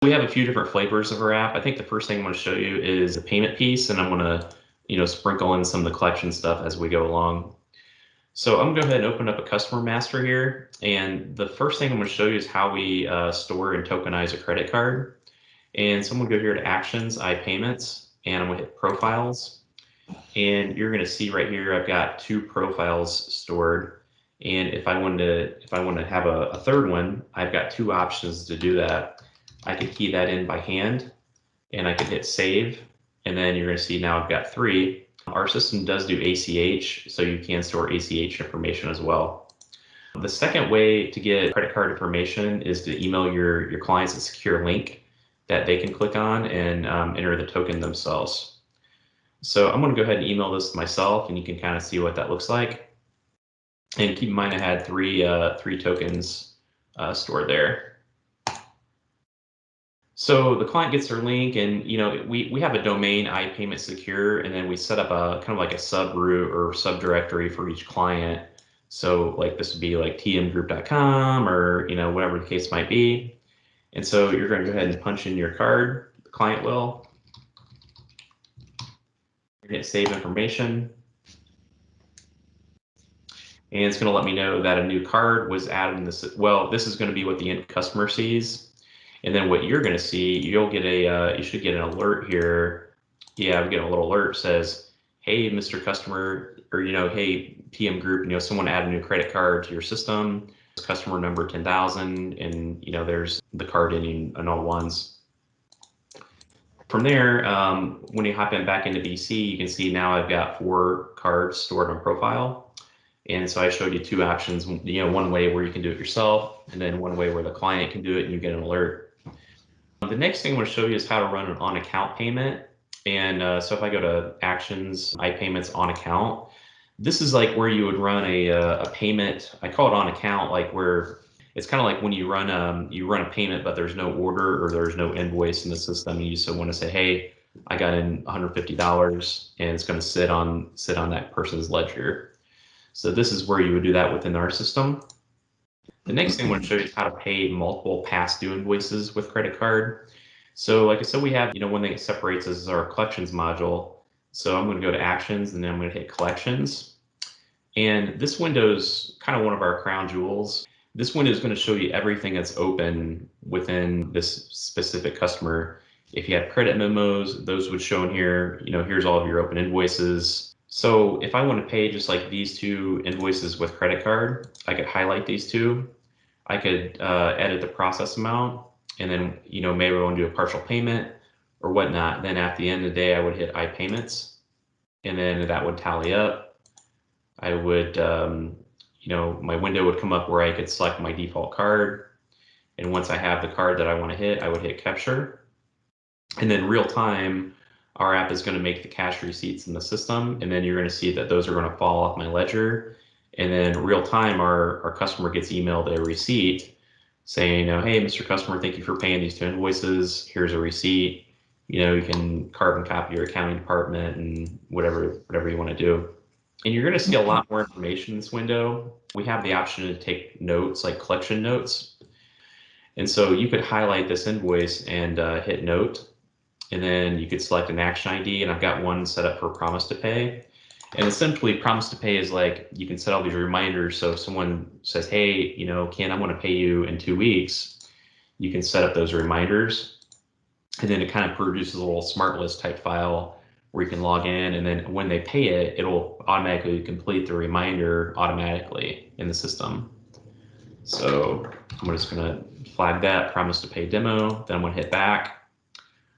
We have a few different flavors of our app. I think the first thing I'm going to show you is the payment piece, and I'm going to, sprinkle in some of the collection stuff as we go along. So I'm going to go ahead and open up a customer master here, and the first thing I'm going to show you is how we store and tokenize a credit card. And so I'm going to go here to Actions, iPayments, and I'm going to hit Profiles. And you're going to see right here I've got 2 profiles stored. And if I want to have a third one, I've got 2 options to do that. I could key that in by hand, and I could hit Save, and then you're going to see now I've got 3. Our system does do ACH, so you can store ACH information as well. The second way to get credit card information is to email your clients a secure link that they can click on and enter the token themselves. So I'm going to go ahead and email this to myself, and you can kind of see what that looks like. And keep in mind I had 3 tokens stored there. So the client gets their link, and we have a domain iPayment secure, and then we set up a kind of like a subroot or subdirectory for each client. So like this would be like tmgroup.com or whatever the case might be. And so you're going to go ahead and punch in your card, the client will. You're going to save information. And it's going to let me know that a new card was added in this. Well, this is going to be what the end customer sees. And then what you're going to see, you should get an alert here. Yeah, we get a little alert says, hey, Mr. Customer, or, hey, PM Group, someone added a new credit card to your system. It's customer number 10,000, and, there's the card ending in all ones. From there, when you hop in back into BC, you can see now I've got 4 cards stored on profile. And so I showed you 2 options, one way where you can do it yourself, and then one way where the client can do it and you get an alert. The next thing I'm going to show you is how to run an on-account payment. And so if I go to Actions, iPayments on account, this is like where you would run a payment. I call it on account, like where it's kind of like when you run a payment, but there's no order or there's no invoice in the system. And you still want to say, hey, I got in $150, and it's going to sit on that person's ledger. So this is where you would do that within our system. The next thing I want to show you is how to pay multiple past due invoices with credit card. So like I said, we have, one thing that separates us is our collections module. So I'm going to go to Actions, and then I'm going to hit Collections. And this window is kind of one of our crown jewels. This window is going to show you everything that's open within this specific customer. If you have credit memos, those would show in here. Here's all of your open invoices. So if I want to pay just like these 2 invoices with credit card, I could highlight these 2. I could edit the process amount, and then maybe I want to do a partial payment or whatnot. Then at the end of the day, I would hit iPayments, and then that would tally up. I would, my window would come up where I could select my default card, and once I have the card that I want to hit, I would hit Capture, and then real time, our app is going to make the cash receipts in the system, and then you're going to see that those are going to fall off my ledger. And then real time, our customer gets emailed a receipt saying, hey, Mr. Customer, thank you for paying these 2 invoices. Here's a receipt. You can carbon copy your accounting department and whatever you want to do. And you're going to see a lot more information in this window. We have the option to take notes, like collection notes. And so you could highlight this invoice and hit Note. And then you could select an action ID, and I've got one set up for promise to pay. And essentially, promise to pay is like you can set all these reminders. So if someone says, hey, Ken, I want to pay you in 2 weeks, you can set up those reminders. And then it kind of produces a little smart list type file where you can log in. And then when they pay it, it'll automatically complete the reminder automatically in the system. So I'm just going to flag that promise to pay demo. Then I'm going to hit back.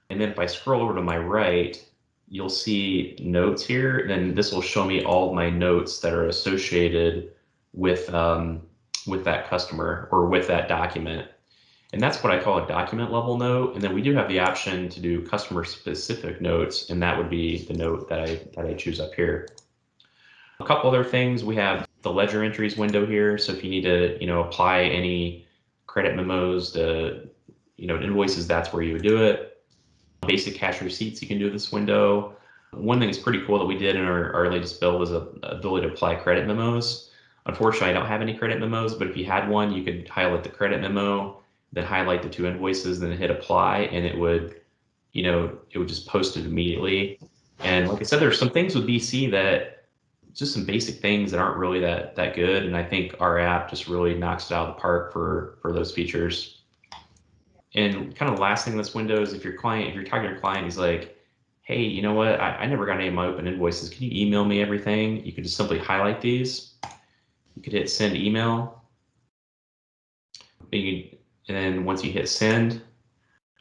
And then if I scroll over to my right, you'll see notes here. Then this will show me all of my notes that are associated with that customer or with that document. And that's what I call a document level note. And then we do have the option to do customer specific notes, and that would be the note that I choose up here. A couple other things, we have the ledger entries window here. So if you need to apply any credit memos to invoices, that's where you would do it. Basic cash receipts you can do this window. One thing that's pretty cool that we did in our latest build is the ability to apply credit memos. Unfortunately, I don't have any credit memos, but if you had one, you could highlight the credit memo, then highlight the 2 invoices, then hit apply, and it would, it would just post it immediately. And like I said, there's some things with BC that just some basic things that aren't really that good. And I think our app just really knocks it out of the park for those features. And kind of the last thing in this window is if you're talking to your client, he's like, hey, you know what? I never got any of my open invoices. Can you email me everything? You could just simply highlight these. You could hit send email. And then once you hit send,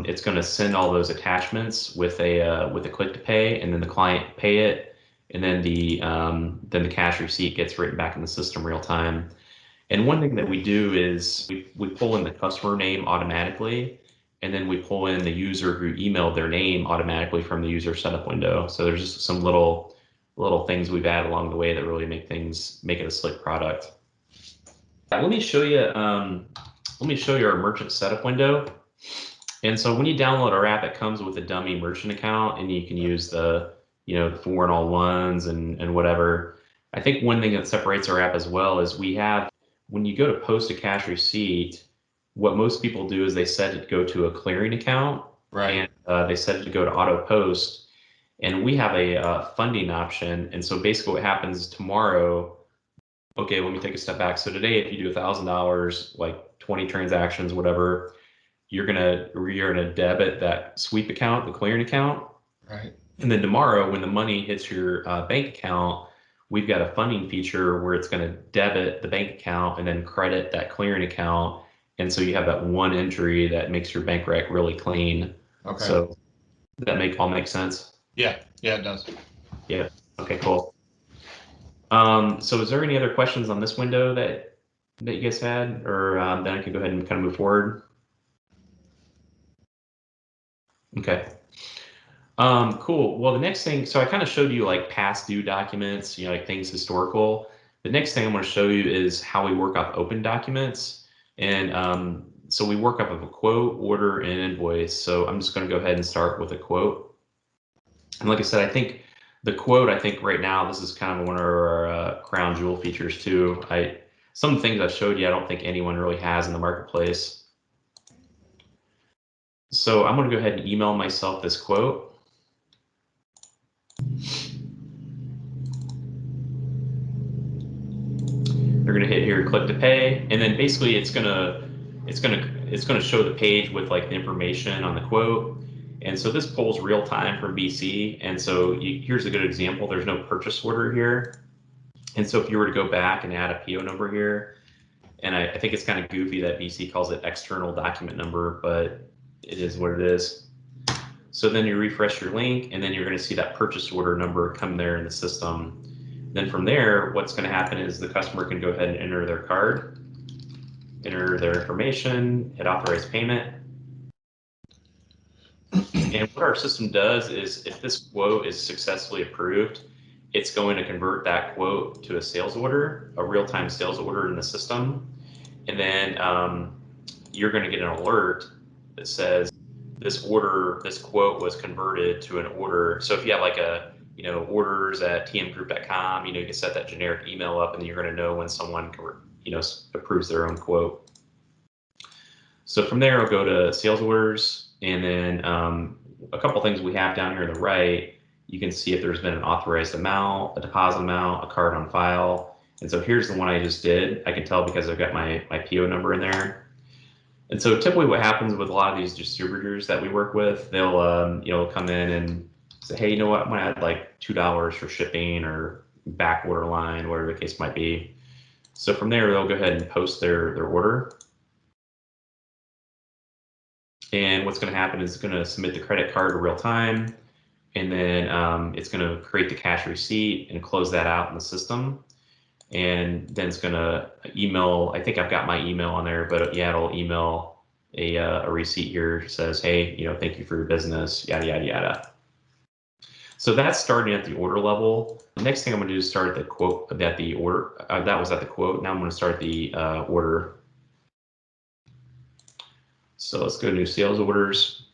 it's going to send all those attachments with a click to pay, and then the client pay it, and then the cash receipt gets written back in the system real time. And one thing that we do is we pull in the customer name automatically, and then we pull in the user who emailed their name automatically from the user setup window. So there's just some little things we've added along the way that really make it a slick product. Let me show you our merchant setup window. And so when you download our app, it comes with a dummy merchant account, and you can use the the four and all ones and whatever. I think one thing that separates our app as well is when you go to post a cash receipt, what most people do is they set it to go to a clearing account, right? And they set it to go to auto post. And we have a funding option. And so basically what happens tomorrow, okay, let me take a step back. So today, if you do $1,000, like 20 transactions, whatever, you're gonna debit that sweep account, the clearing account. Right. And then tomorrow, when the money hits your bank account, we've got a funding feature where it's going to debit the bank account and then credit that clearing account. And so you have that one entry that makes your bank rec really clean. Okay. So does that all make sense? Yeah, it does. Yeah. Okay, cool. So is there any other questions on this window that you guys had, or then I can go ahead and kind of move forward? Okay. Cool. Well, the next thing, so I kind of showed you like past due documents, like things historical. The next thing I'm going to show you is how we work off open documents. And so we work off of a quote, order, and invoice. So I'm just going to go ahead and start with a quote. And like I said, I think the quote, right now, this is kind of one of our crown jewel features too. Some things I showed you, I don't think anyone really has in the marketplace. So I'm going to go ahead and email myself this quote. They're going to hit here, click to pay, and then basically it's going to show the page with like the information on the quote. And so this pulls real time from BC. And so here's a good example. There's no purchase order here. And so if you were to go back and add a PO number here, and I think it's kind of goofy that BC calls it external document number, but it is what it is. So then you refresh your link, and then you're going to see that purchase order number come there in the system. Then from there, what's going to happen is the customer can go ahead and enter their card, enter their information, hit authorize payment. And what our system does is if this quote is successfully approved, it's going to convert that quote to a sales order, a real-time sales order in the system. And then you're going to get an alert that says this quote was converted to an order. So if you have like orders at tmgroup.com, you can set that generic email up, and you're going to know when someone approves their own quote. So from there, I'll go to sales orders, and then a couple things we have down here on the right. You can see if there's been an authorized amount, a deposit amount, a card on file. And so here's the one I just did. I can tell because I've got my PO number in there. And so typically what happens with a lot of these distributors that we work with, they'll come in and say, hey, you know what, I'm gonna add like $2 for shipping or back order line, whatever the case might be. So from there, they'll go ahead and post their order. And what's gonna happen is it's gonna submit the credit card in real time, and then it's gonna create the cash receipt and close that out in the system. And then it's gonna email, I think I've got my email on there, but yeah, it'll email a receipt here, says, hey, thank you for your business, yada, yada, yada. So that's starting at the order level. The next thing I'm gonna do is start at the quote, that was at the quote. Now I'm gonna start the order. So let's go to new sales orders.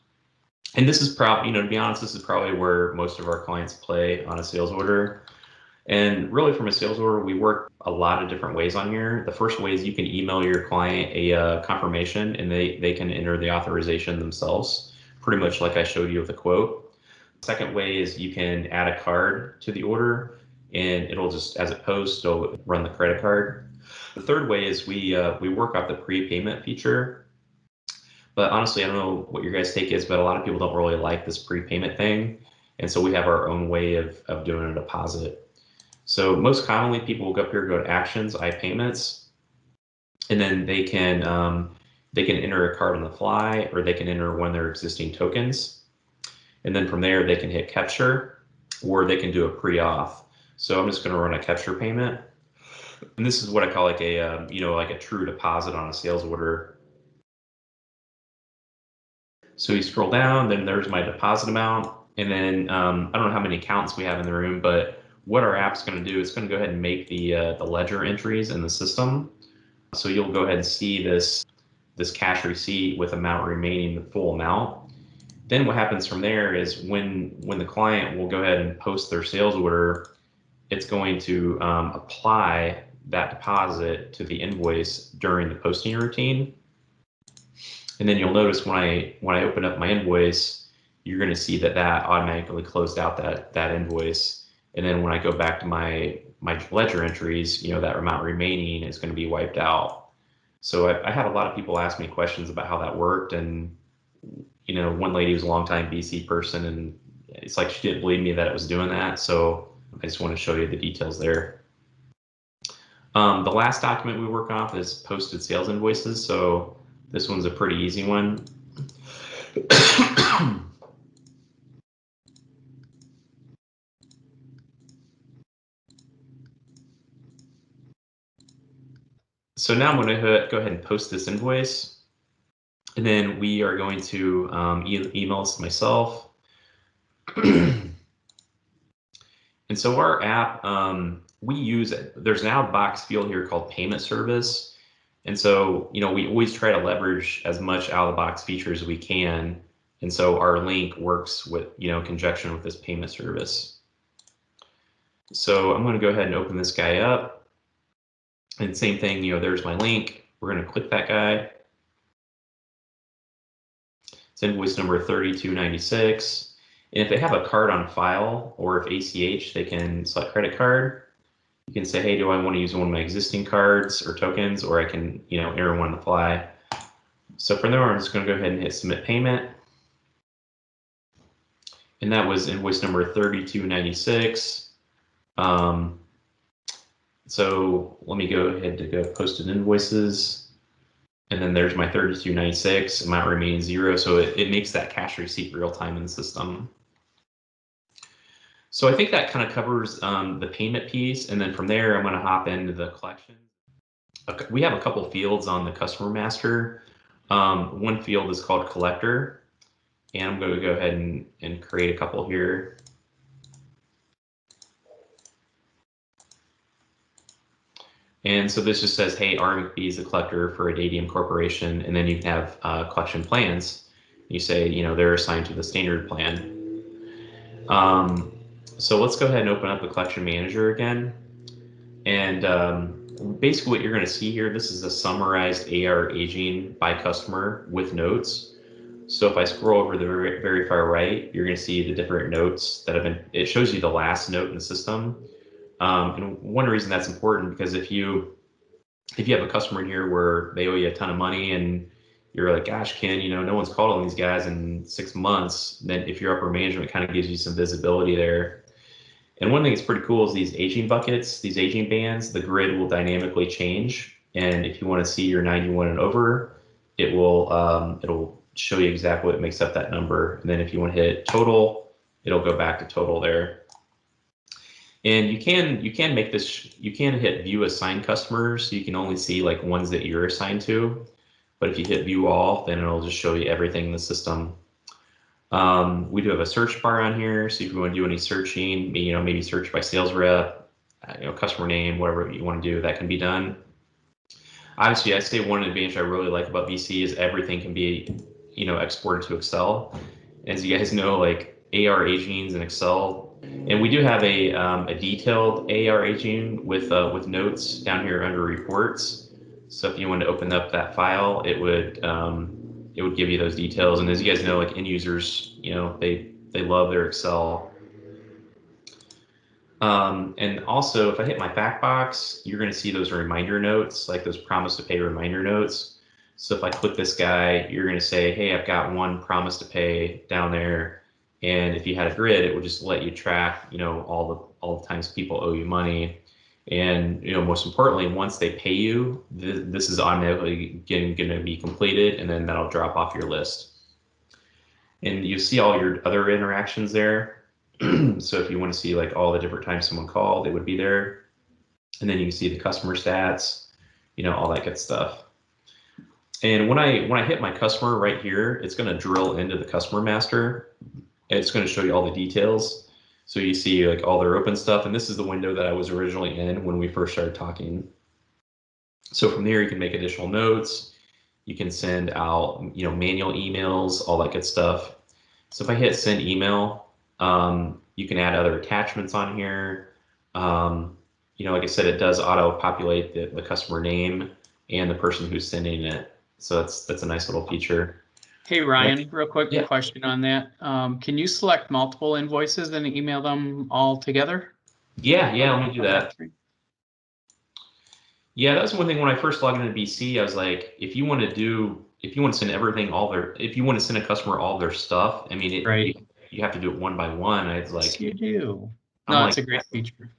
And this is probably, to be honest, this is probably where most of our clients play on a sales order. And really from a sales order, we work a lot of different ways on here. The first way is you can email your client a confirmation and they can enter the authorization themselves, pretty much like I showed you with the quote. Second way is you can add a card to the order and it'll just, as it posts, it'll run the credit card. The third way is we work off the prepayment feature. But honestly, I don't know what your guys' take is, but a lot of people don't really like this prepayment thing. And so we have our own way of doing a deposit. So most commonly, people will go up here, go to Actions, iPayments, and then they can enter a card on the fly, or they can enter one of their existing tokens. And then from there, they can hit capture, or they can do a pre-auth. So I'm just going to run a capture payment. And this is what I call like a like a true deposit on a sales order. So you scroll down, then there's my deposit amount. And then I don't know how many accounts we have in the room, but what our app's going to do, it's going to go ahead and make the ledger entries in the system. So you'll go ahead and see this cash receipt with amount remaining, the full amount. Then what happens from there is when the client will go ahead and post their sales order, it's going to apply that deposit to the invoice during the posting routine. And then you'll notice when I open up my invoice, you're going to see that automatically closed out that invoice. And then when I go back to my ledger entries, that amount remaining is going to be wiped out. So I had a lot of people ask me questions about how that worked. And, one lady was a longtime BC person, and it's like she didn't believe me that it was doing that. So I just want to show you the details there. The last document we work off is posted sales invoices. So this one's a pretty easy one. So now I'm going to go ahead and post this invoice. And then we are going to email this to myself. And so our app, there's an out-of-box field here called payment service. And so, we always try to leverage as much out-of-the-box features as we can. And so our link works with, in conjunction with this payment service. So I'm going to go ahead and open this guy up. And same thing, there's my link. We're going to click that guy. It's invoice number 3296. And if they have a card on file, or if ACH, they can select credit card. You can say, hey, do I want to use one of my existing cards or tokens, or I can, enter one on the fly. So from there, I'm just going to go ahead and hit submit payment. And that was invoice number 3296. So let me go ahead to go posted invoices. And then there's my 3296, amount remaining 0. So it makes that cash receipt real time in the system. So I think that kind of covers the payment piece. And then from there, I'm going to hop into the collection. We have a couple fields on the customer master. One field is called collector. And I'm going to go ahead and create a couple here. And so this just says, hey, RMB is the collector for Adadium Corporation. And then you have collection plans. You say, they're assigned to the standard plan. So let's go ahead and open up the collection manager again. And basically what you're going to see here, this is a summarized AR aging by customer with notes. So if I scroll over the very far right, you're going to see the different notes that have been, it shows you the last note in the system. And one reason that's important, because if you have a customer in here where they owe you a ton of money and you're like, gosh, Ken, no one's called on these guys in 6 months, then if your upper management kind of gives you some visibility there. And one thing that's pretty cool is these aging buckets, these aging bands, the grid will dynamically change. And if you want to see your 91 and over, it'll show you exactly what makes up that number. And then if you want to hit total, it'll go back to total there. And you can make this, you can hit view assigned customers, so you can only see like ones that you're assigned to. But if you hit view all, then it'll just show you everything in the system. We do have a search bar on here, so if you want to do any searching, maybe search by sales rep, customer name, whatever you want to do, that can be done. Obviously, I say one advantage I really like about VC is everything can be, exported to Excel. As you guys know, like AR agings in Excel, And we do have a detailed AR aging with notes down here under reports. So if you want to open up that file, it would give you those details. And as you guys know, like end users, they love their Excel. And also, if I hit my fact box, you're going to see those reminder notes, like those promise to pay reminder notes. So if I click this guy, you're going to say, hey, I've got one promise to pay down there. And if you had a grid, it would just let you track, all the times people owe you money. And, most importantly, once they pay you, this is automatically going to be completed, and then that'll drop off your list. And you see all your other interactions there. So if you want to see like all the different times someone called, it would be there. And then you can see the customer stats, all that good stuff. And when I hit my customer right here, it's going to drill into the customer master. And it's going to show you all the details. So you see like all their open stuff. And this is the window that I was originally in when we first started talking. So from there, you can make additional notes. You can send out, manual emails, all that good stuff. So if I hit send email, you can add other attachments on here. Like I said, it does auto-populate the customer name and the person who's sending it. So that's a nice little feature. Hey, Ryan, real quick Yeah. question on that. Can you select multiple invoices and email them all together? Yeah, let me do that. Yeah, that's one thing when I first logged into BC, I was like, if you want to send everything, if you want to send a customer all their stuff, I mean, Right. you have to do it one by one. I was like, yes, you do. No, it's a great feature.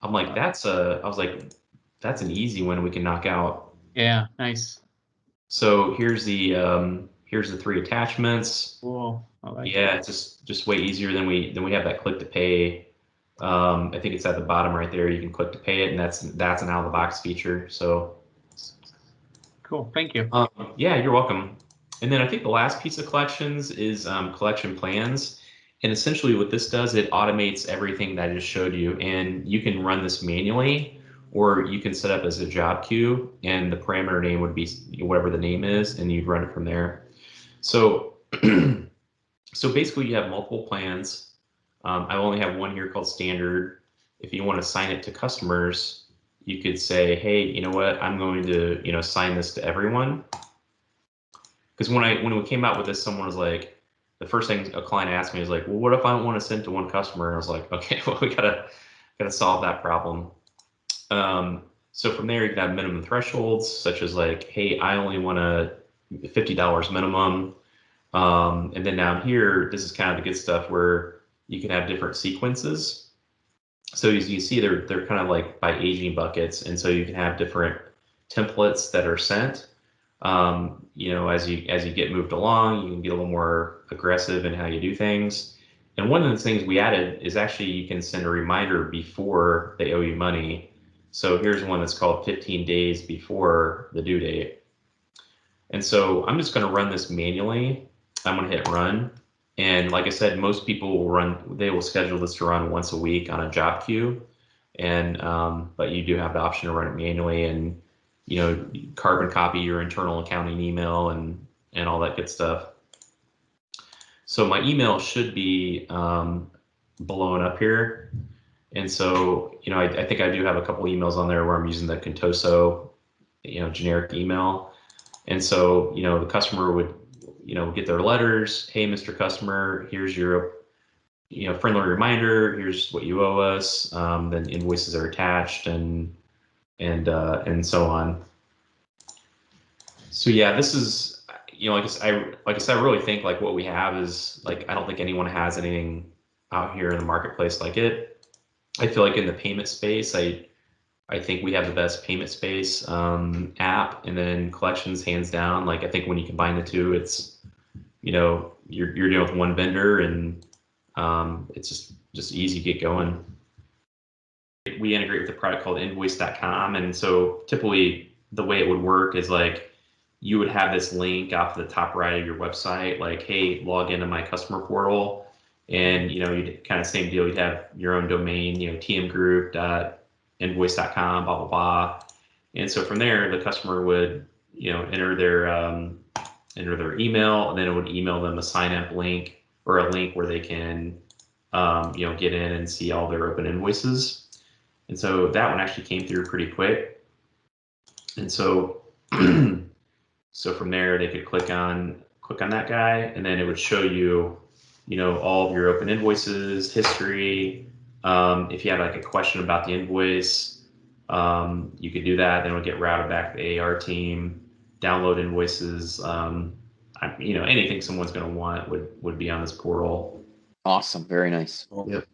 I'm like, I was like, that's an easy one we can knock out. Yeah, nice. So here's the 3 attachments. Cool. I like yeah, it's just way easier than we have that click to pay. I think it's at the bottom right there. You can click to pay it, and that's an out of the box feature. So cool. Thank you. Yeah, you're welcome. And then I think the last piece of collections is collection plans. And essentially what this does, it automates everything that I just showed you. And you can run this manually, or you can set up as a job queue, and the parameter name would be whatever the name is, and you'd run it from there. So, so basically you have multiple plans. I only have one here called standard. If you want to assign it to customers, you could say, hey, you know what, I'm going to, assign this to everyone. Because when we came out with this, someone was like, the first thing a client asked me is like, well, what if I want to send to one customer? And I was like, okay, well, we gotta solve that problem. So from there, you can have minimum thresholds, such as like, hey, I only want $50 minimum. And then down here, this is kind of the good stuff where you can have different sequences. So as you see, they're kind of like by aging buckets, and so you can have different templates that are sent. As you get moved along, you can get a little more aggressive in how you do things. And one of the things we added is actually you can send a reminder before they owe you money. So here's one that's called 15 days before the due date. And so I'm just going to run this manually. I'm going to hit run. And like I said, most people will schedule this to run once a week on a job queue. And but you do have the option to run it manually, and carbon copy your internal accounting email and all that good stuff. So my email should be blown up here. And so, I think I do have a couple emails on there where I'm using the Qutoes, generic email. And so, the customer would, get their letters. Hey, Mr. Customer, here's your, friendly reminder. Here's what you owe us. Then invoices are attached and so on. So yeah, this is, like I said, I really think like what we have is like, I don't think anyone has anything out here in the marketplace like it. I feel like in the payment space, I think we have the best payment space app, and then collections hands down. Like I think when you combine the two, it's, you're dealing with one vendor, and it's just easy to get going. We integrate with a product called invoice.com, and so typically the way it would work is like you would have this link off the top right of your website, like, hey, log into my customer portal, and you'd kind of same deal. You'd have your own domain, tmgroup.invoice.com, blah blah blah, and so from there the customer would enter their email, and then it would email them a sign up link or a link where they can get in and see all their open invoices. And so that one actually came through pretty quick. And so, so from there they could click on that guy, and then it would show you, all of your open invoices, history. If you had like a question about the invoice, you could do that. Then it would get routed back to the AR team, download invoices. Anything someone's going to want would be on this portal. Awesome. Very nice. Yep.